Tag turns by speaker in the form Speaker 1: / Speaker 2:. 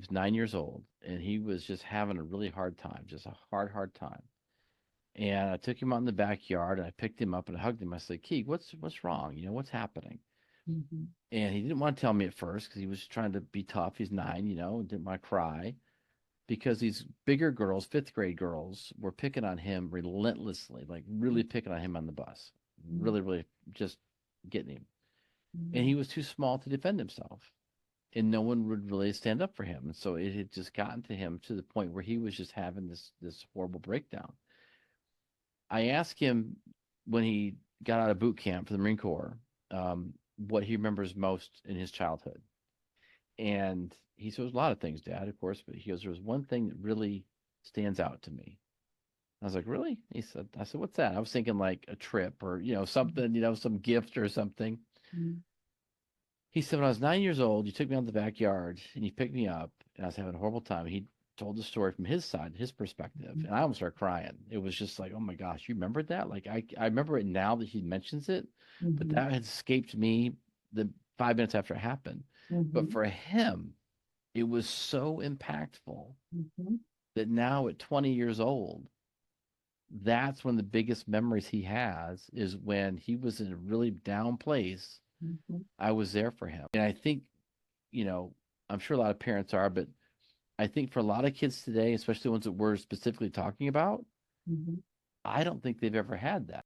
Speaker 1: was 9 years old, and he was just having a really hard time, just a hard time. And I took him out in the backyard, and I picked him up and I hugged him. I said, "Keeg, what's wrong? What's happening?"
Speaker 2: Mhm.
Speaker 1: And he didn't want to tell me at first because he was trying to be tough. He's 9, and didn't want to cry because these bigger girls, fifth grade girls, were picking on him relentlessly, like really picking on him on the bus,
Speaker 2: Mhm.
Speaker 1: really, really just getting him. And
Speaker 2: Mhm.
Speaker 1: he was too small to defend himself, and no one would really stand up for him. And so it had just gotten to him to the point where he was just having this horrible breakdown. I asked him when he got out of boot camp for the Marine Corps, what he remembers most in his childhood. And he said, "There's a lot of things, Dad, of course, but he goes, there was one thing that really stands out to me." I was like, "Really?" I said, "What's that?" I was thinking like a trip or, something, some gift or something.
Speaker 2: Mhm.
Speaker 1: He said, "When I was 9 years old, you took me out in the backyard and you picked me up, and I was having a horrible time." He told the story from his side, his perspective, and I almost started crying. It was just like, "Oh my gosh, you remembered that?" Like I remember it now that he mentions it, but
Speaker 2: Mhm.
Speaker 1: that had escaped me the 5 minutes after it happened. But
Speaker 2: Mhm.
Speaker 1: for him, it was so impactful
Speaker 2: Mhm.
Speaker 1: that now at 20 years old, that's one of the biggest memories he has is when he was in a really down place.
Speaker 2: Mhm.
Speaker 1: I was there for him. And I think, you know, I'm sure a lot of parents are, but I think for a lot of kids today, especially the ones that we're specifically talking about,
Speaker 2: Mhm.
Speaker 1: I don't think they've ever had that.